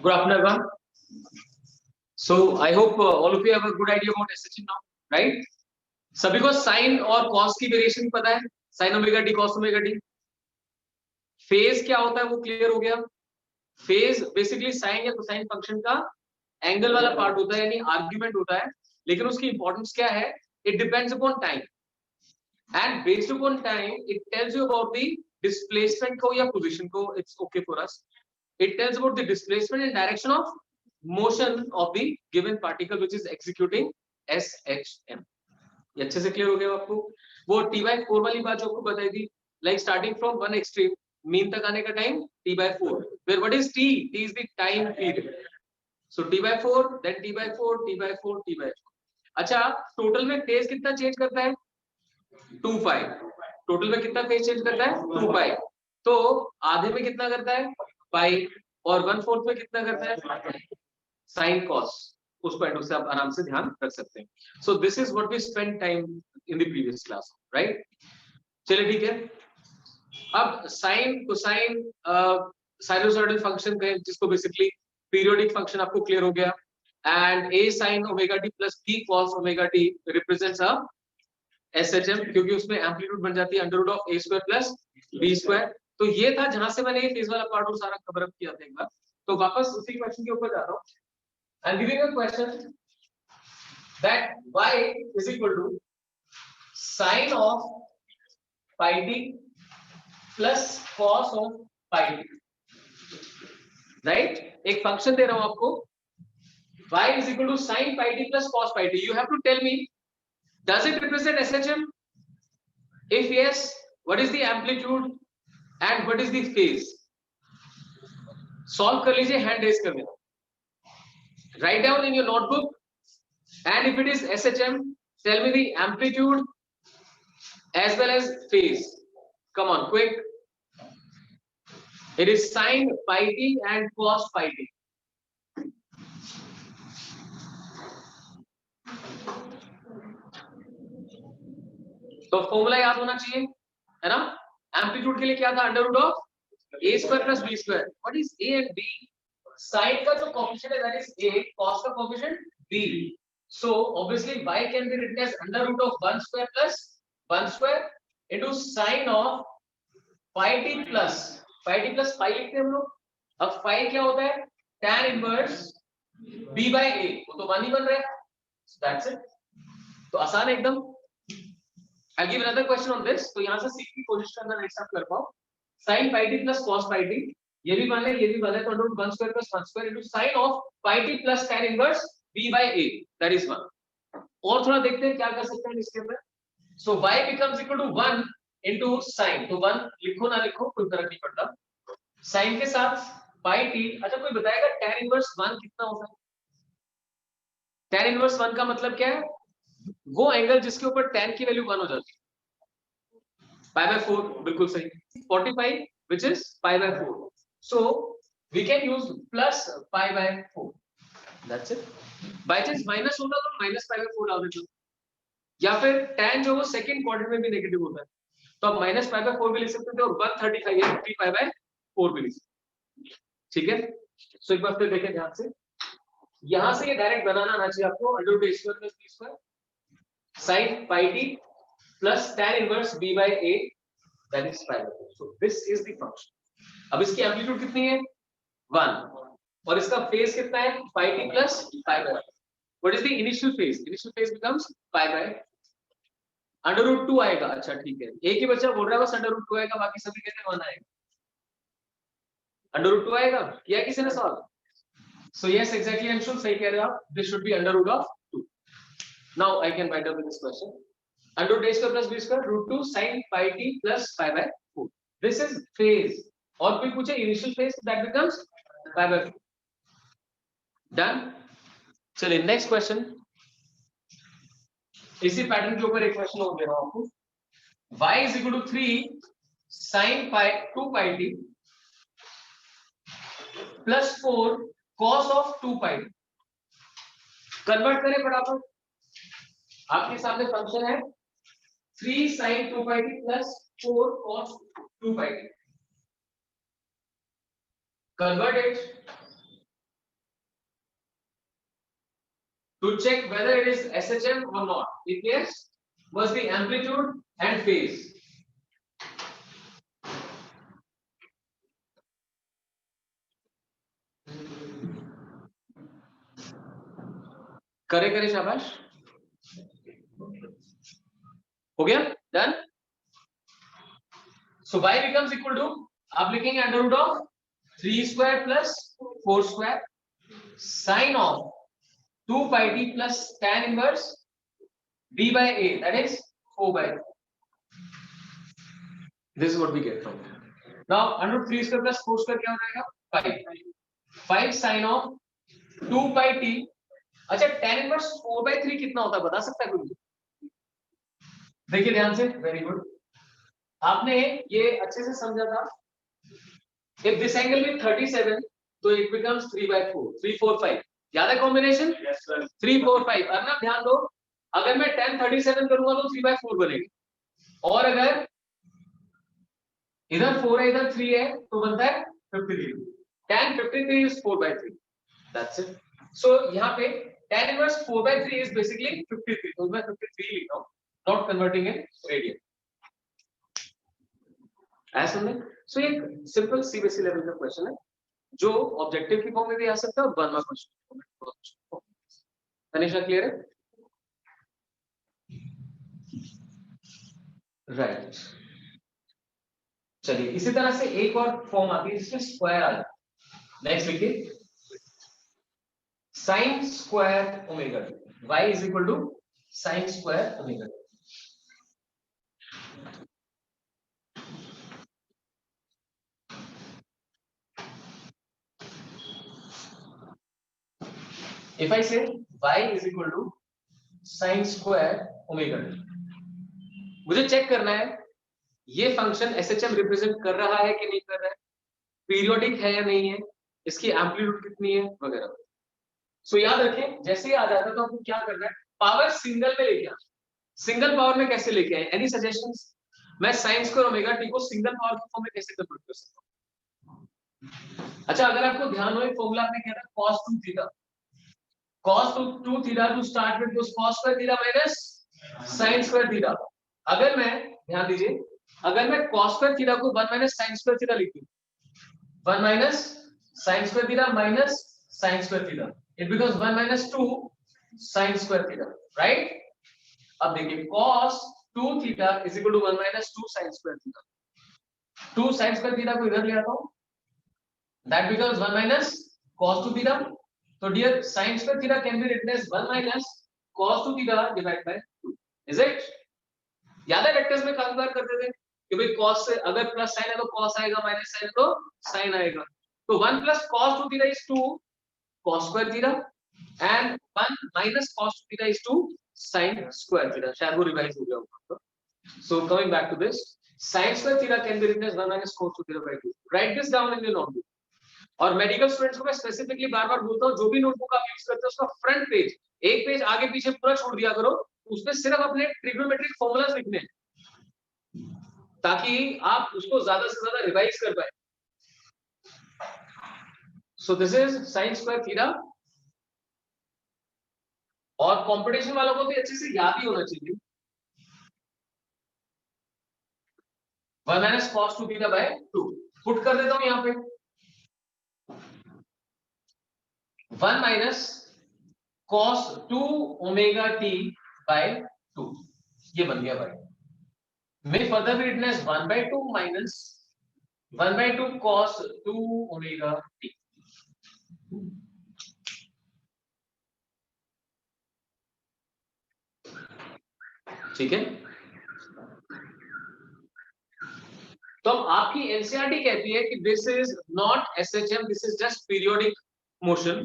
Good afternoon, everyone. So I hope all of you have a good idea about SHM now, right? सभी को sign और cos की variation पता है, sine omega T cos omega T. Phase क्या होता है वो क्लियर हो गया। फेज बेसिकली साइन या कोसाइन फंक्शन का एंगल वाला पार्ट होता है, यानी आर्ग्यूमेंट होता है, लेकिन उसकी इंपॉर्टेंस क्या है? It depends upon time and based upon time it tells you about the displacement को या पोजीशन को। It's okay for us. It tells about the displacement and direction of motion of the given particle which is executing SHM. ये अच्छे से clear हो गया आपको? वो T/4 वाली बात जो आपको बताई थी, like starting from one extreme mean तक आने का time T/4, where what is T? T is the time period. So T/4, then T/4, T/4, T/4. अच्छा, टोटल में फेज कितना चेंज करता है? 2π। टोटल में कितना फेज चेंज करता है? 2π। तो आधे में कितना करता है? पाई। और 1/4 में कितना करता है? Sine cos. उस पॉइंट से आप आराम से ध्यान रख सकते हैं। So this is what we spend time in the previous class, right? चलिए ठीक है। अब साइन कोसाइन साइनोसॉइडल फंक्शन कहें जिसको, बेसिकली पीरियोडिक फंक्शन आपको क्लियर हो गया। And a sin omega T plus b cos omega T represents a SHM, क्योंकि उसमें एम्पलीट्यूड बन जाती है under root of a square plus b square. तो ये था जहां से मैंने ये फेज वाला पार्ट और सारा कवर अप किया था एक बार। तो वापस उसी क्वेश्चन के ऊपर जाता हूं। I am giving a question that y is equal to sin of pi t plus cos of pi t, right? एक फंक्शन दे रहा हूं आपको, y is equal to sin pi t plus cos pi t. You have to tell me, does it represent SHM? If yes, what is the amplitude and what is the phase? Solve कर लीजिए, hand raise कर देना, write down in your notebook, and if it is SHM, tell me the amplitude as well as phase. Come on, quick. It is sin pi t and cos pi t. तो formula याद होना चाहिए, है ना? Amplitude के लिए क्या था? Under root of a square plus b square. What is a and b? Sine का जो कोएफिशिएंट है दैट इज a, cos का coefficient b. So obviously y can be written as under root of 1 square plus 1 square into sin of pi t plus pi लिखते हैं हम लोग। अब phi क्या होता है? tan inverse b by a, वो तो 1 ही बन रहा है। That's it. तो आसान है एकदम। I'll give another question on this. तो यहाँ से c की कोशिश करना नेक्स्ट आप कर पाओ। sin pi t plus cos pi t, ये भी मान ले, ये भी मान ले, तो under root 1 square plus 1 square into sin of pi t plus tan inverse b by a, that is 1. और थोड़ा देखते हैं क्या कर सकते हैं इसके अंदर। So y becomes equal to 1 into sin, तो 1 लिखो ना लिखो कोई फर्क नहीं पड़ता। sin के साथ pi t, अच्छा कोई बताएगा tan इनवर्स 1 कितना होता है? tan इनवर्स 1 का मतलब क्या है? वो एंगल जिसके ऊपर tan की वैल्यू 1 हो जाती है। pi by 4, बिल्कुल सही। 45 which is pi by 4, so we can use plus pi by 4, that's it. By chance minus होता तो माइनस pi by 4 डाल देते, या फिर tan जो वो सेकंड क्वाड्रेंट में भी नेगेटिव होता है, तो आप माइनस pi by 4 भी लिख सकते थे और 135 या 3 pi by 4 भी लिख सकते, ठीक है? सो एक बार फिर देखें ध्यान से, यहां से ये डायरेक्ट बनाना आना चाहिए आपको, under root a square plus b square sin pi t plus tan inverse b by a, that is pi by 4. So this is the function. अब इसकी एम्पलीट्यूड कितनी है? 1, और इसका फेज कितना है? pi t plus pi by 4. What is the initial phase? Initial phase becomes pi by under root 2 आएगा। अच्छा ठीक है, एक ही बच्चा बोल रहा है बस अंडर रूट 2 आएगा, बाकी सभी कहते हैं 1 आएगा। अंडर रूट 2 आएगा, किया किसी ने solve? So yes exactly Anshul, सही कह रहे हो आप, this should be under root of 2. Now I can write down this question, under root a square plus b square root 2 sin pi t plus pi by 4. This is phase. और कोई पूछे initial phase, that becomes pi by 4. Done. चलिए next question, इसी pattern के ऊपर एक question और दे रहा हूं आपको। y is equal to 3 sin pi 2 pi t plus 4 cos of 2 pi t। Convert करें फटाफट, आपके सामने फंक्शन है 3 sin 2 pi t plus 4 cos 2 pi t, convert it to check whether it is SHM or not. If yes, was the amplitude and phase. करे करे शाबाश, हो गया, done. So y becomes equal to, आप लिखेंगे under root of 3 square plus 4 square sine of 2 pi t plus tan inverse b by a, that is 4 by 3. This is what we get from here. Now under root 3 square plus 4 square क्या हो जाएगा 5. 5 sin of 2 pi t. अच्छा tan inverse 4 by 3 कितना होता है बता सकता है कोई? देखिए ध्यान से, वेरी गुड. आपने ये अच्छे से समझा था. If this angle is 37, तो it becomes 3 by 4, 3 4 5. याद है कॉम्बिनेशन? Yes sir. 3 4 5. अब ना ध्यान दो, अगर मैं tan 37 करूंगा तो 3 by 4 बनेगा, और अगर इधर 4 है इधर 3 है तो बनता है 53. tan 53 is 4 by 3. That's it. So यहाँ पे tan inverse 4 by 3 is basically 53. तो मैं 53 लिख रहा हूँ, not converting in radian. ऐसा नहीं. सो एक सिंपल सीबीएसई लेवल का क्वेश्चन है जो ऑब्जेक्टिव की फॉर्म में भी आ सकता है और 1 मार्क क्वेश्चन. तनिषा क्लियर है? राइट. चलिए इसी तरह से एक और फॉर्म आती है जिसमें स्क्वायर आ जाता है. नेक्स्ट लिखिए sin square omega t. y is equal to sin square omega t. If I say y is equal to sin square omega t, मुझे चेक करना है ये फंक्शन SHM रिप्रेजेंट कर रहा है कि नहीं कर रहा है, पीरियोडिक है या नहीं है, इसकी एम्पलीट्यूड कितनी है वगैरह. सो याद रखें जैसे ही आ जाता है तो आपको क्या करना है, पावर सिंगल में लेके आना. सिंगल पावर में कैसे लेके आए? Any suggestions? मैं sin स्क्वायर ओमेगा t को सिंगल पावर की फॉर्म में कैसे कन्वर्ट कर सकता हूं? अच्छा अगर आपको ध्यान हो, एक फॉर्मूला आपने किया था cos 2 theta. cos 2 theta to start with was cos square theta minus sin square theta. अगर मैं ध्यान दीजिए, अगर मैं cos square theta को 1 minus sin square theta लिख दूं, 1 minus sin square theta minus sin square theta, it becomes 1 minus 2 sin square theta, right? अब देखिए cos 2 theta is equal to 1 minus 2 sin square theta. 2 sin square theta को इधर ले आता हूं, that becomes 1 minus cos 2 theta. So dear, sin square theta can be written as 1 minus cos 2 theta divided by 2. Is it? याद है vectors में काफी बार करते थे कि भाई cos से अगर प्लस साइन है तो cos आएगा, माइनस साइन है तो साइन आएगा. तो 1 plus cos 2 theta is 2 cos square theta and 1 minus cos 2 theta is 2 sin square theta. शायद वो रिवाइज हो गया होगा. So coming back to this, sin square theta can be written as 1 minus cos 2 theta by 2. Write this down in your notebook. और medical students को मैं specifically बार-बार बोलता हूं, जो भी नोटबुक आप यूज करते हो उसका फ्रंट पेज, एक पेज आगे पीछे पूरा छोड़ दिया करो, उसमें सिर्फ अपने ट्रिग्नोमेट्रिक फॉर्मूलाज लिखने हैं ताकि आप उसको ज्यादा से ज्यादा रिवाइज कर पाए. सो this is sin square theta, और कंपटीशन वालों को भी अच्छे से याद ही होना चाहिए. 1 minus cos 2 theta by 2 put कर देता हूं यहां पे. 1 minus cos 2 omega t by 2, ये बन गया भाई. मैं फर्दर भी written as 1 by 2 minus 1 by 2 cos 2 omega t. ठीक है. तो आपकी एनसीईआरटी कहती है कि this is not SHM, this is just periodic motion.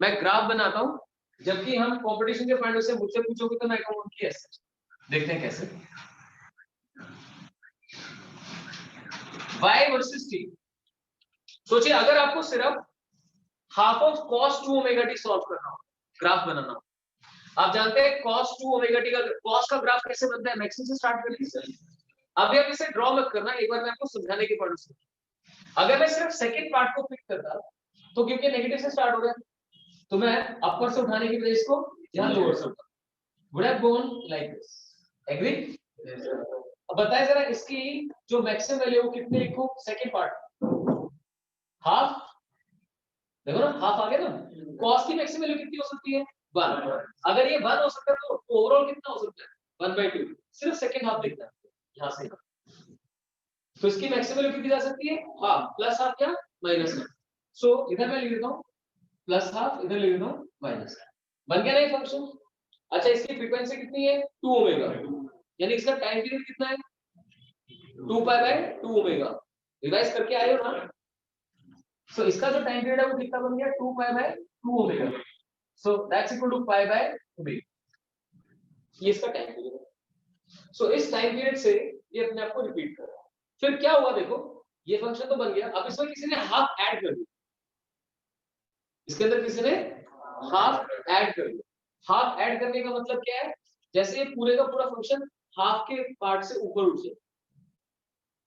मैं ग्राफ बनाता हूं, जबकि हम कंपटीशन के पॉइंट से मुझसे पूछोगे तो मैं कहूंगा कि एसएच. देखते हैं कैसे. y versus t. सोचिए अगर आपको सिर्फ half of cos 2 omega t solve करना हो, ग्राफ बनाना हो. आप जानते हैं cos 2 ओमेगा t का cos का ग्राफ कैसे बनता है? मैक्सिमम से स्टार्ट करिए. अभी आप इसे ड्रॉ मत करना, एक बार मैं आपको समझाने के पॉइंट से. अगर मैं सिर्फ सेकंड पार्ट को पिक करता तो क्योंकि नेगेटिव से स्टार्ट हो रहा है तो मैं अपर से उठाने की वजह इसको यहाँ लोअर से होता, would have gone like this. Agree? अब बताए जरा इसकी जो मैक्सिमम वैल्यू वो कितने लिखूं? सेकंड पार्ट हाफ, देखो ना हाफ आ गया ना। cos की मैक्सिमम वैल्यू कितनी हो सकती है? 1। अगर ये 1 हो सकता है तो ओवरऑल कितना हो सकता है? 1/2। सिर्फ सेकंड हाफ देखना है यहाँ से। तो इसकी मैक्सिमम वैल्यू कितनी जा सकती है? हाफ, प्लस हाफ क्या? Minus half. सो इधर मैं लिख देता हूँ प्लस हाफ, इधर लिख देता हूँ माइनस हाफ। बन गया ना ये फंक्शन? अच्छा इसकी फ्रीक्वेंसी कितनी है? 2 ओमेगा, यानी इसका टाइम पीरियड कितना है? 2π/2 ओमेगा। रिवाइज करके आए हो ना? सो इसका जो टाइम पीरियड है वो कितना बन गया? 2π/2 omega. So that's equal to π/2। ये इसका टाइम पीरियड है। सो इस टाइम पीरियड से ये अपने आप को रिपीट कर रहा है। फिर क्या हुआ देखो, ये फंक्शन तो बन गया, अब इसमें किसी ने हाफ ऐड कर दिया, इसके अंदर किसी ने हाफ ऐड कर दिया। हाफ ऐड करने का मतलब क्या है? जैसे ये पूरे का पूरा फंक्शन हाफ के पार्ट से ऊपर उठ जाए।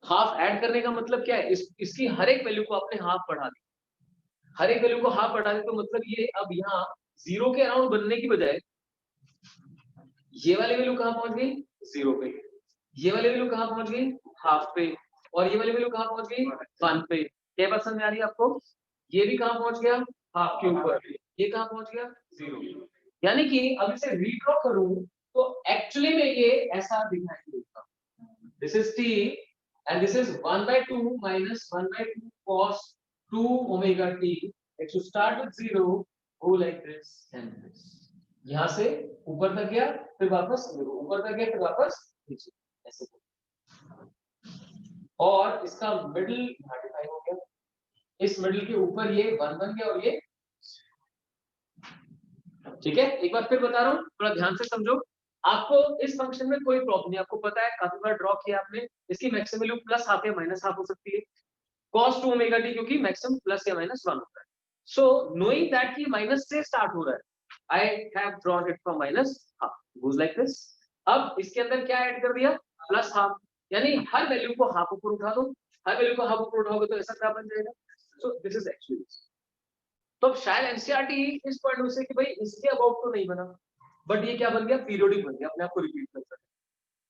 हाफ ऐड करने का मतलब क्या है? इसकी हर एक वैल्यू को आपने हाफ बढ़ा दी, हर एक वैल्यू को हाफ बढ़ा दी, तो मतलब ये अब यहाँ 0 के अराउंड बनने की बजाय ये वाली वैल्यू कहाँ पहुंच गई? 0 पे। ये वाली वैल्यू कहाँ पहुंच गई? हाफ पे। और ये वाली वैल्यू कहाँ पहुंच गई? 1 पे। क्या बात समझ आ रही है आपको? ये भी कहाँ पहुंच गया? हाफ के ऊपर। ये कहाँ पहुंच गया? 0। यानी कि अब इसे रीड्रॉ करूं तो एक्चुअली में ये ऐसा दिखाई देगा, this is t and this is 1/2 minus 1/2 cos 2 omega t. It should start with 0, go like this and this. यहाँ से ऊपर तक गया, फिर वापस 0, ऊपर तक गया, फिर वापस नीचे, ऐसे। और इसका मिडिल मॉडिफाई हो गया, इस मिडिल के ऊपर ये 1 बन गया और ये, ठीक है। एक बार फिर बता रहा हूँ, थोड़ा ध्यान से समझो। आपको इस फंक्शन में कोई प्रॉब्लम नहीं, आपको पता है, काफी बार ड्रॉ किया आपने। इसकी मैक्सिमम वैल्यू प्लस हाफ या माइनस हाफ हो सकती है, cos 2 ओमेगा टी, क्योंकि मैक्सिमम प्लस या माइनस 1 होता है। सो नोइंग दैट कि माइनस से स्टार्ट हो रहा है, I have drawn it from minus half, goes like this. अब इसके अंदर क्या ऐड कर दिया? प्लस हाफ, यानी हर वैल्यू को हाफ ऊपर उठा दो, हर वैल्यू को हाफ ऊपर उठाओगे तो ऐसा क्या बन जाएगा? सो दिस इज एक्चुअली। तो शायद एनसीईआरटी इस पॉइंट से कि भाई इसके अबाउट तो नहीं बना, बट ये क्या बन गया? पीरियोडिक बन गया, अपने आप को रिपीट कर सकते हैं।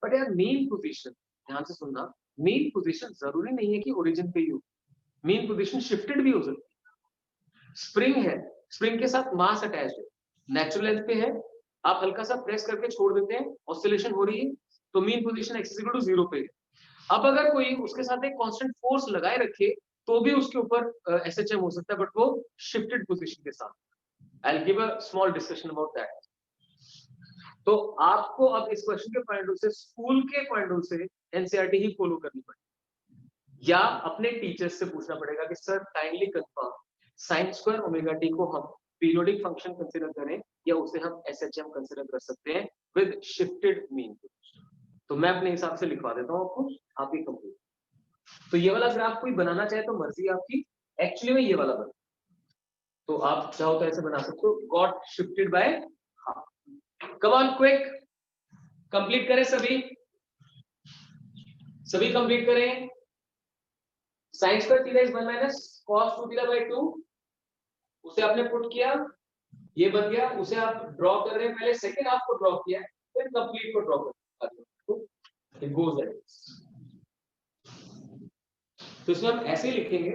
बट यार मीन पोजीशन, ध्यान से सुनना, मीन पोजीशन जरूरी नहीं है कि ओरिजिन पे ही हो, मीन पोजीशन शिफ्टेड भी हो सकती है। स्प्रिंग है, स्प्रिंग के साथ मास अटैच्ड है, नेचुरल लेंथ पे है, आप हल्का सा प्रेस करके छोड़ देते हैं, ऑसिलेशन हो रही है, तो मीन पोजीशन x = 0 पे है। अब अगर कोई उसके साथ एक कांस्टेंट फोर्स लगाए रखे तो भी उसके ऊपर एसएचएम हो सकता है, बट वो शिफ्टेड पोजीशन के साथ। I will give a small discussion about that. तो आपको अब इस क्वेश्चन के पॉइंट ऑफ से, स्कूल के पॉइंट ऑफ से एनसीईआरटी ही फॉलो करनी पड़ेगी, या अपने टीचर्स से पूछना पड़ेगा कि sir kindly confirm sin² omega T को हम पीरियोडिक फंक्शन कंसीडर करें या उसे हम एसएचएम कंसीडर कर सकते हैं विद शिफ्टेड मीन। तो मैं अपने हिसाब से लिखवा देता हूं आपको, आप ही कंप्लीट। तो ये वाला ग्राफ कोई बनाना चाहे तो मर्जी आपकी, एक्चुअली में ये वाला बना, तो आप चाहो तो ऐसे बना सकते हो, got shifted by half. Come on quick, complete करें सभी, सभी कंप्लीट करें। sin² theta is 1 minus cos 2 theta by 2, उसे आपने पुट किया, ये बन गया। उसे आप ड्रॉ कर रहे हैं, पहले सेकंड हाफ को ड्रॉ किया, फिर कंप्लीट को ड्रॉ कर, इट गोज लाइक दिस। तो इसमें हम ऐसे ही लिखेंगे,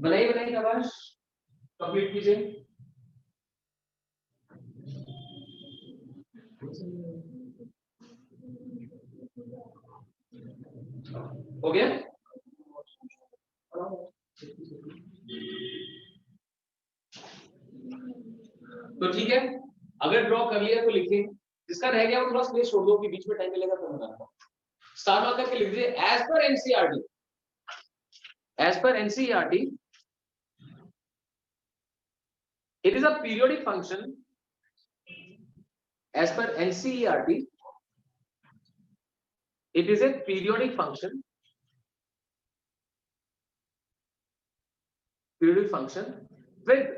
बनाइए बनाइए शाबाश, कंप्लीट कीजिए। हो गया? तो ठीक है, अगर ड्रॉ कर लिया तो लिखिए, जिसका रह गया वो थोड़ा स्पेस छोड़ दो कि बीच में टाइम मिलेगा तो बनाऊंगा। स्टार मार्क करके लिख दीजिए, as per NCERT, as per NCERT it is a periodic function, as per NCERT it is a periodic function, periodic function with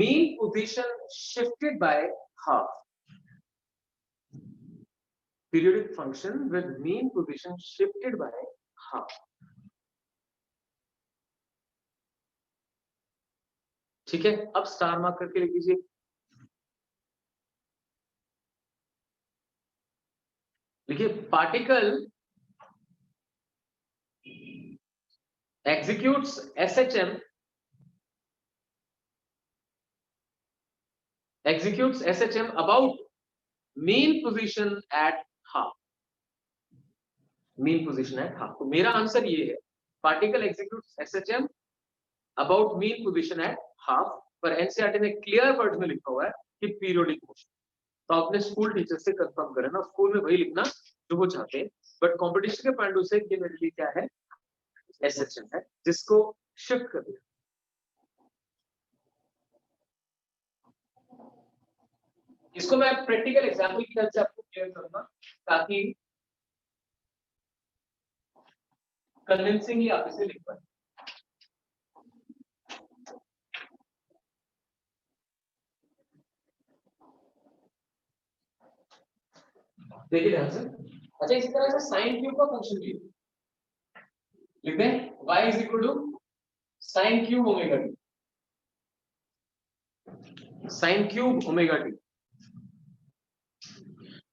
mean position shifted by half, periodic function with mean position shifted by half। ठीक है, अब star mark करके लिख दीजिए। देखिए particle executes SHM about mean position at half. mean position at half. तो मेरा answer ये है, particle executes SHM about mean position at half, पर एनसीईआरटी ने क्लियर वर्ड में लिखा हुआ है कि पीरियोडिक मोशन। तो आपने स्कूल टीचर से कंफर्म करें ना, स्कूल में वही लिखना जो वो चाहते हैं, बट कंपटीशन के पॉइंट से ये मेरे लिए क्या है, एसएचएम है, जिसको शिफ्ट कर दिया। इसको मैं प्रैक्टिकल एग्जांपल की हेल्प से आपको क्लियर करूंगा ताकि कन्विंसिंगली आप इसे लिख पाए। देखिए ध्यान से। अच्छा इसी तरह से साइन क्यूब का फंक्शन भी लिख दें, y is equal to sine cube omega T. Sine cube omega T.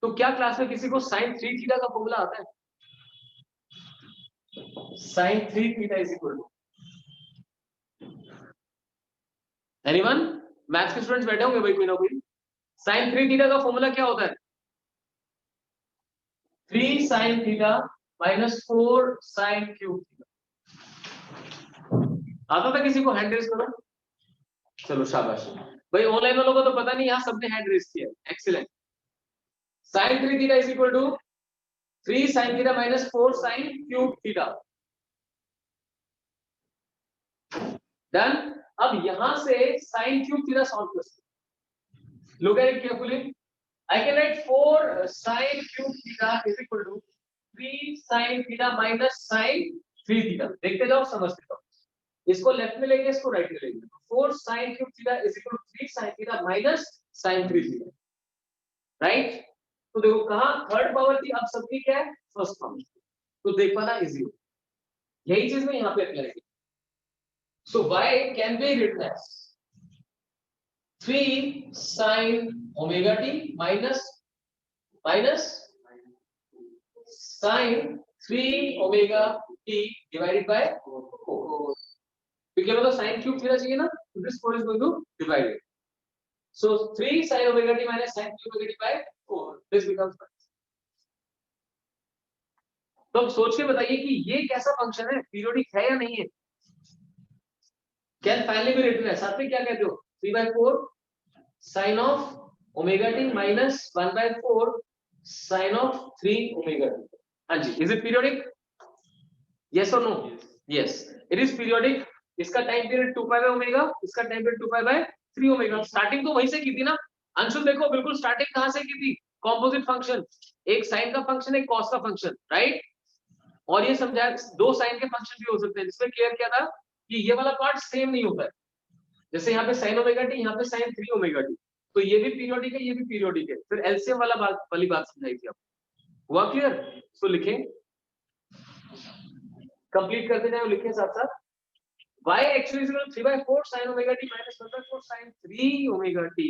तो क्या क्लास में किसी को साइन 3 थीटा का फॉर्मूला आता है? Sine 3 theta is equal to, anyone? Maths के स्टूडेंट्स बैठे होंगे भाई कोई ना कोई। साइन 3 थीटा का फॉर्मूला क्या होता है? 3 sine theta minus 4 sine cube theta. आता था किसी को? हैंड रेज करो। चलो शाबाश भाई, ऑनलाइन वालों को तो पता नहीं, यहाँ सबने हैंड रेज किया। Excellent. Sine 3 theta is equal to 3 sine theta minus 4 sine cube theta. Done. अब यहां से साइन क्यूब थीटा सॉल्व कर सकते। Look at it carefully. I can write 4 sine cube theta is equal to 3 sine theta minus sine 3 theta. देखते जाओ, समझते जाओ। इसको लेफ्ट में लेंगे, इसको राइट में लेंगे। 4 sine cube theta is equal to 3 sine theta minus sine 3 theta. Right? तो देखो कहां थर्ड पावर थी, अब सबकी क्या है, फर्स्ट पावर। तो देख पाना इजी हो। यही चीज में यहां पे अप्लाई की। So y can be written as 3 sin omega t minus sin 3 omega t divided by 4। क्योंकि हमें तो sin क्यूब थीटा चाहिए ना, तो this 4 is going to divide it. So 3 sin omega t minus sin 3 omega t by 4, this becomes. तो अब सोच के बताइए कि ये कैसा फंक्शन है, पीरियोडिक है या नहीं है? कैन फाइनली बी रिटन है। साथ में क्या कहते हो, 3/4 sin of omega t minus 1/4 sin of 3 omega t. हाँ जी, इज इट पीरियोडिक? यस और no? Yes, it is periodic. इसका time period 2 pi by omega, इसका time period 2 pi by 3 omega. Starting तो वहीं से की थी ना अंशुल, देखो बिल्कुल स्टार्टिंग कहां से की थी, कॉम्पोजिट फंक्शन। एक साइन का फंक्शन, एक कॉस का फंक्शन, राइट? और ये समझाया दो साइन के फंक्शन भी हो सकते हैं, जिसमें क्लियर किया था कि ये वाला पार्ट सेम नहीं होता है। जैसे यहाँ पे साइन ओमेगा टी, यहाँ पे साइन 3 ओमेगा टी, तो ये भी पीरियोडिक है, ये भी पीरियोडिक है। फिर एलसीएम वाली बात समझाई थी आपको। हुआ क्लियर? तो लिखें, कंप्लीट करते जाए, लिखें साथ साथ। y actually is equal to 3/4 sin omega t minus 1/4 sin 3 omega t।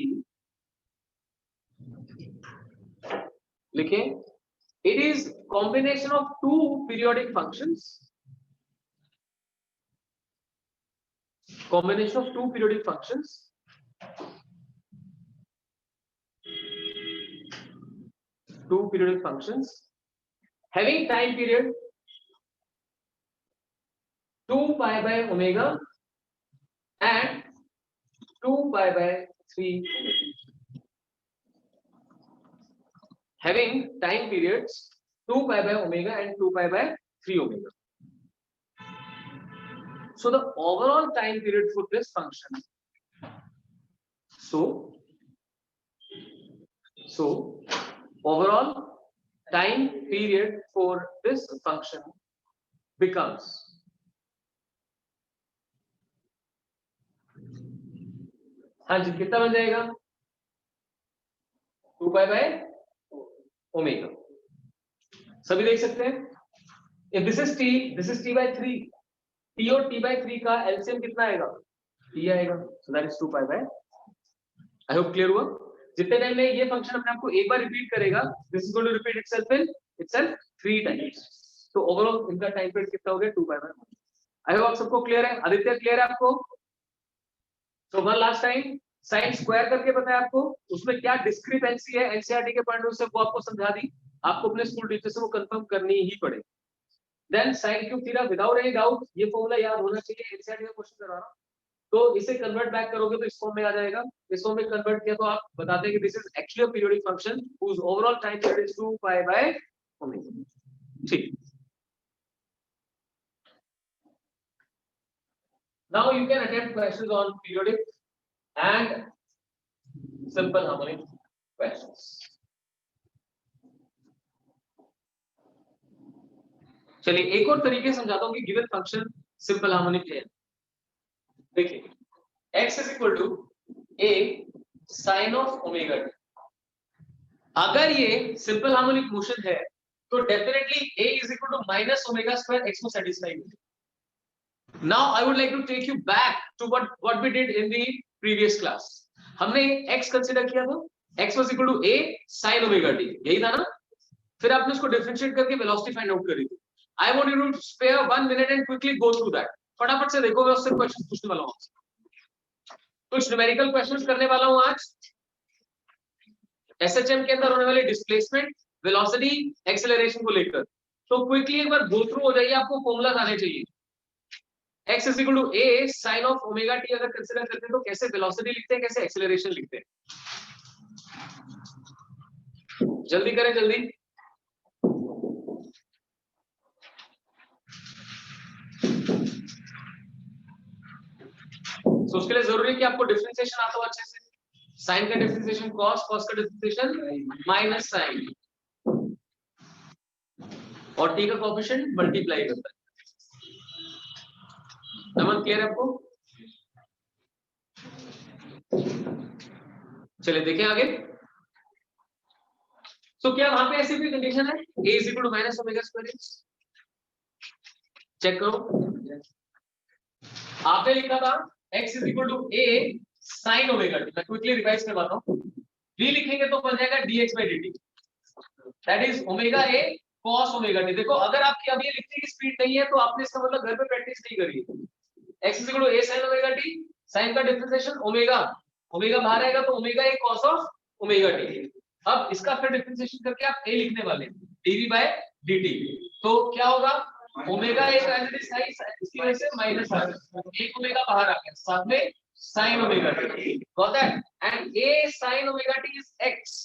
लिखें, it is combination of two periodic functions, combination of two periodic functions having time period 2 pi by omega and 2 pi by 3 omega. Having time periods 2 pi by omega and 2 pi by 3 omega. So the overall time period for this function, so overall time period for this function becomes, हाँ जी, कितना बन जाएगा? 2 pi by omega. सभी देख सकते हैं? If this is t by 3, t और t by 3 का एलसीएम कितना आएगा? t आएगा, so that is 2 pi by, I hope clear हुआ। जितने टाइम में ये फंक्शन अपने आपको एक बार रिपीट करेगा, this is going to repeat itself 3 times, तो ओवरऑल इनका टाइम पीरियड कितना हो गया 2 pi by 1। आई होप आप सबको क्लियर है, आदित्य क्लियर है आपको? तो one last time, sine square करके बताया आपको, उसमें क्या डिस्क्रिपेंसी है एनसीईआरटी के पॉइंट ऑफ व्यू से वो आपको समझा दी, आपको अपने स्कूल टीचर से वो कंफर्म करनी ही पड़ेगी। Then sine cube theta without any doubt, ये फॉर्मूला याद होना चाहिए, एनसीईआरटी का क्वेश्चन करवा रहा हूं, तो इसे कन्वर्ट बैक करोगे तो इस फॉर्म में आ जाएगा, इस फॉर्म में कन्वर्ट किया तो आप बताते हैं कि this is actually a periodic function whose overall time period is 2 pi by omega. ठीक, now you can attempt questions on periodic and simple harmonic questions। चलिए एक और तरीके समझाता हूं कि गिवन फंक्शन सिंपल हार्मोनिक है। देखिए x is equal to a sin of omega t, अगर ये सिंपल हार्मोनिक मोशन है तो definitely a is equal to minus omega square x को सेटिस्फाई करेगा। Now I would like to take you back to what we did in the previous class. हमने x consider किया था, x was equal to a sin omega t, यही था ना? फिर आपने उसको डिफरेंशिएट करके वेलोसिटी फाइंड आउट करी थी। I want you to spare 1 minute and quickly go through that। फटाफट से देखो, मैं उससे क्वेश्चन पूछने वाला हूं, कुछ न्यूमेरिकल क्वेश्चंस करने वाला हूं आज एसएचएम के अंदर होने वाले डिस्प्लेसमेंट, वेलोसिटी, एक्सेलरेशन को लेकर। तो क्विकली एक बार गो थ्रू हो जाइए, आपको फॉर्मूलाज आने चाहिए। x is equal to a sin of omega t अगर कंसीडर करते हैं तो कैसे वेलोसिटी लिखते हैं, कैसे एक्सेलरेशन लिखते हैं, जल्दी करें जल्दी। तो उसके लिए जरूरी है कि आपको डिफरेंशिएशन आता हो अच्छे से। साइन का डिफरेंशिएशन कॉस, कॉस का डिफरेंशिएशन माइनस साइन, और t का कोएफिशिएंट मल्टीप्लाई करता है। नमन क्लियर है आपको? चलिए देखें आगे। तो क्या वहां पे ऐसी कोई कंडीशन है a is equal to minus omega square? Check करो, आपने लिखा था x is equal to a sin omega t, मैं क्विकली रिवाइज करवाता हूं। v लिखेंगे तो बन जाएगा dx by dt, that is omega a cos omega t। देखो अगर आपकी अब ये लिखने की स्पीड नहीं है तो आपने इसका मतलब घर पे प्रैक्टिस नहीं करी है। x is equal to a sin omega t, sin का डिफरेंशिएशन ओमेगा, ओमेगा बाहर आएगा तो omega a cos of omega t। अब इसका फिर डिफरेंशिएशन करके आप a लिखने वाले हैं, dv by dt, तो क्या होगा, ओमेगा एक एज था, इसकी वजह से माइनस आ गया, एक ओमेगा बाहर आ गया, साथ में sin omega t, got that, and a sin omega t is x।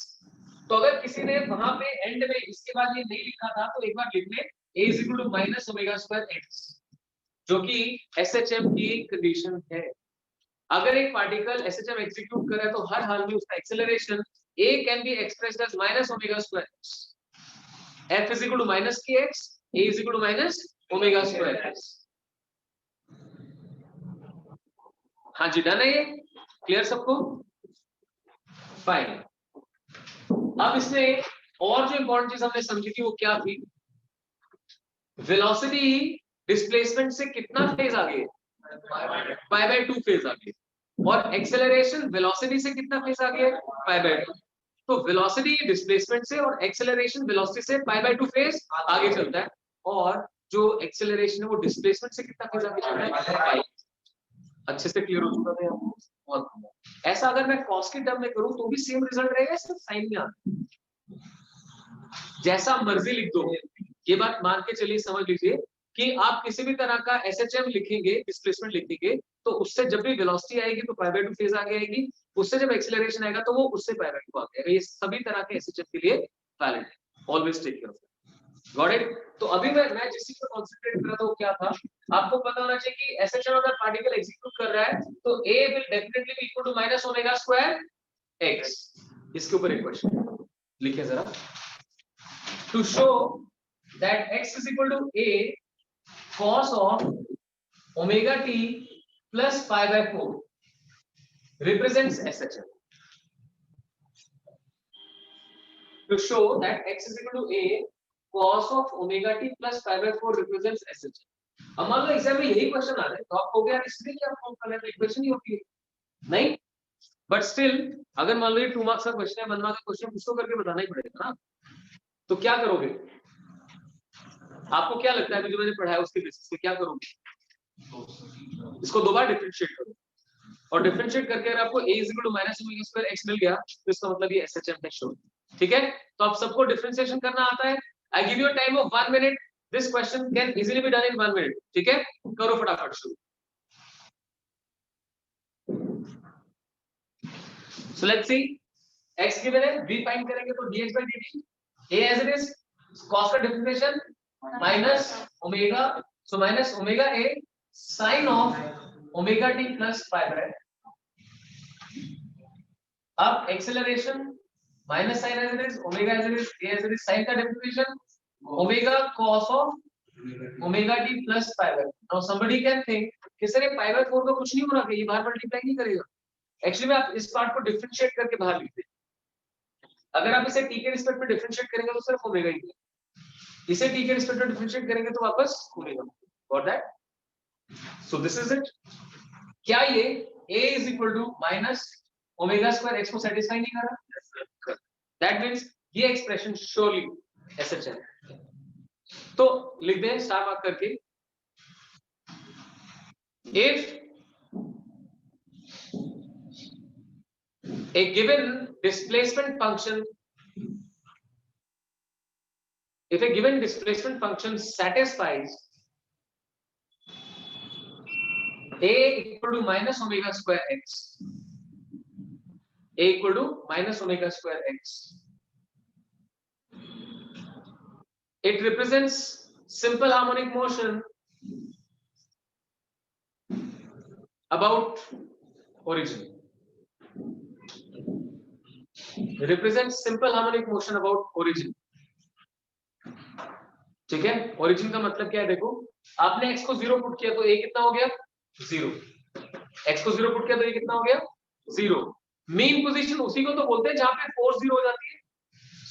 तो अगर किसी ने वहां पे एंड में इसके बाद ये नहीं लिखा था तो एक बार लिख ले a is equal to minus omega square x, जो कि एसएचएम की कंडीशन है। अगर एक पार्टिकल एसएचएम एग्जीक्यूट कर रहा है तो हर हाल में उसका acceleration a can be expressed as minus omega square x, f is equal to minus K x, a is equal to minus omega square x। हाँ जी, डन है ये, क्लियर सबको? फाइन। अब इसमें और जो इंपॉर्टेंट चीज हमने समझी थी वो क्या थी, वेलोसिटी डिस्प्लेसमेंट से कितना फेज आगे, पाई बाय 2 फेज आगे, और एक्सेलरेशन वेलोसिटी से कितना फेज आगे, पाई बाय 2। तो वेलोसिटी डिस्प्लेसमेंट से और एक्सेलरेशन वेलोसिटी से पाई बाय 2 फेज आगे चलता है, और जो एक्सेलरेशन है वो डिस्प्लेसमेंट से कितना फेज आगे चलता है, अच्छे से क्लियर हो चुका है आपको? बहुत ऐसा अगर मैं कॉस की टर्म में करूं तो भी सेम रिजल्ट रहेगा, सिर्फ साइन में आता, जैसा मर्जी लिख दो। ये बात मान के चलिए, समझ लीजिए कि आप किसी भी तरह का एसएचएम लिखेंगे, डिस्प्लेसमेंट लिखेंगे, तो उससे जब भी वेलोसिटी आएगी तो पाई बाय 2 फेज आगे आएगी, उससे जब एक्सेलरेशन आएगा तो वो उससे पाई बाय 2 आगे आएगा। ये सभी तरह के एसएचएम के लिए वैलिड है, always take care of it, got it? तो अभी मैं जिस चीज पर कंसंट्रेट कर रहा था वो क्या था, आपको पता होना चाहिए कि एसएचएम अगर पार्टिकल एग्जीक्यूट कर रहा है तो a will definitely be equal to minus omega square x। इसके ऊपर एक क्वेश्चन लिखिए जरा, to show that x is equal to a cos of omega t plus pi by 4 represents SHM. To show that x is equal to a cos of omega t plus pi by 4 represents SHM. अब मान लो exam में यही question आ रहा है तो आप कहोगे यार इसलिए क्या प्रूव कर रहे हैं, इक्वेशन ही होती है नहीं, बट स्टिल अगर मान लो ये 2 मार्क्स का क्वेश्चन है, 1 मार्क्स का क्वेश्चन, कुछ तो करके बताना ही पड़ेगा ना। तो क्या करोगे, आपको क्या लगता है कि जो मैंने पढ़ाया उसके बेसिस पे क्या करोगे, इसको 2 बार डिफरेंशिएट करो और डिफरेंशिएट करके अगर आपको a -ω² x मिल गया तो इसका मतलब ये SHM है शो। ठीक है, तो आप सबको डिफरेंशिएशन करना आता है। I give you a time of 1 minute, this question can easily be done in 1 minute. ठीक है, करो फटाफट शुरू। So let's see, x given है, v फाइंड करेंगे तो dx/dt, a as it is, cos का differentiation minus omega, so minus omega a sin of omega t plus pi by, अब acceleration minus sine as it is, omega as it is, a as it is, sin का differentiation omega cos of omega t plus pi bye. Now somebody can think कि sir ये pi by 4 का कुछ नहीं हो रहा, ये बार multiply नहीं करेगा। एक्चुअली में आप इस पार्ट को डिफरेंशिएट करके बाहर लिखते हैं। अगर आप इसे t के रिस्पेक्ट में डिफरेंशिएट करेंगे तो सिर्फ ओमेगा ही, इसे t के रिस्पेक्ट में डिफरेंशिएट करेंगे तो वापस omega. Got that? So this is it. क्या ये a is equal to minus omega square x को सेटिस्फाई नहीं कर रहा? दैट मींस ये एक्सप्रेशन श्योरली SHM। तो लिख दें स्टार मार्क करके, if a given displacement function, if a given displacement function satisfies a equal to minus omega square x, a equal to minus omega square x, it represents simple harmonic motion about origin, represents simple harmonic motion about origin। ठीक है, origin का मतलब क्या है, देखो आपने x को 0 put किया तो a कितना हो गया 0, x को 0 पुट किया तो ये कितना हो गया 0। मेन पोजीशन उसी को तो बोलते हैं जहां पे फोर्स 0 हो जाती है।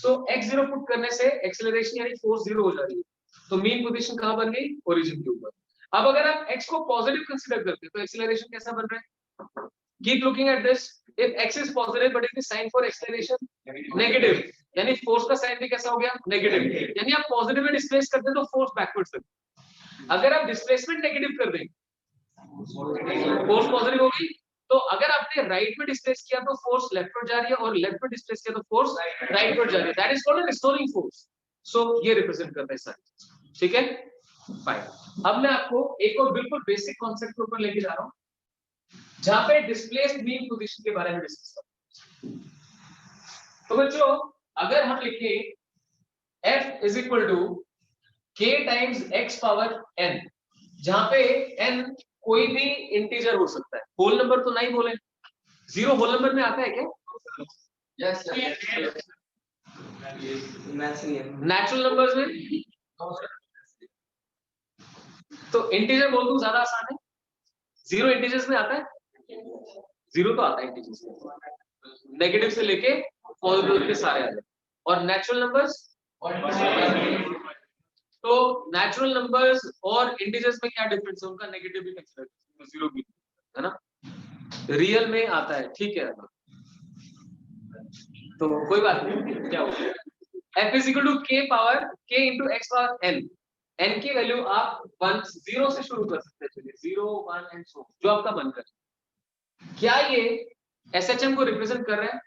सो x 0 पुट करने से एक्सेलरेशन यानी फोर्स 0 हो जाती है, तो मेन पोजीशन कहां बन गई ओरिजिन के ऊपर। अब अगर आप x को पॉजिटिव कंसीडर करते हैं तो एक्सेलरेशन कैसा बन रहा है, keep looking at this, if x is positive but it is sine for acceleration negative, यानी फोर्स का साइन भी कैसा हो गया नेगेटिव, यानी आप पॉजिटिव में डिस्प्लेस करते हैं तो फोर्स बैकवर्ड्स लगती है। अगर आप डिस्प्लेसमेंट नेगेटिव कर दें फोर्स पॉजिटिव होगी, तो अगर आपने राइट में डिस्प्लेस किया तो फोर्स लेफ्टवर्ड जा रही है और लेफ्ट में डिस्प्लेस किया तो फोर्स राइटवर्ड जा रही है, that is called a restoring force. So ये रिप्रेजेंट करता है साइन। ठीक है, फाइन। अब मैं आपको एक और बिल्कुल बेसिक कॉन्सेप्ट के ऊपर लेके जा रहा हूं जहां पे डिस्प्लेस्ड मीन पोजीशन के बारे में डिस्कस करते हैं। तो बच्चों अगर हम लिखें f is equal to k times x power n, जहां पे n कोई भी इंटीजर हो सकता है, होल नंबर तो नहीं बोले, 0 होल नंबर में आता है क्या? यस नेचुरल नंबर्स में, तो इंटीजर बोल दूं ज्यादा आसान है, 0 इंटीजर्स में आता है, 0 तो आता है इंटीजर्स में, नेगेटिव से लेके पॉजिटिव के सारे आते हैं। और नेचुरल नंबर्स, तो नेचुरल नंबर्स और इंटीजर्स में क्या डिफरेंस है, उनका नेगेटिव भी कंसीडर, 0 भी है ना, रियल में आता है। ठीक है, तो कोई बात नहीं, क्या होगा f is equal to k power k into x power n, n की वैल्यू आप 1 0 से शुरू कर सकते हैं, चलिए 0 1 एंड सो जो आपका मन करे। क्या ये SHM को रिप्रेजेंट कर रहे हैं?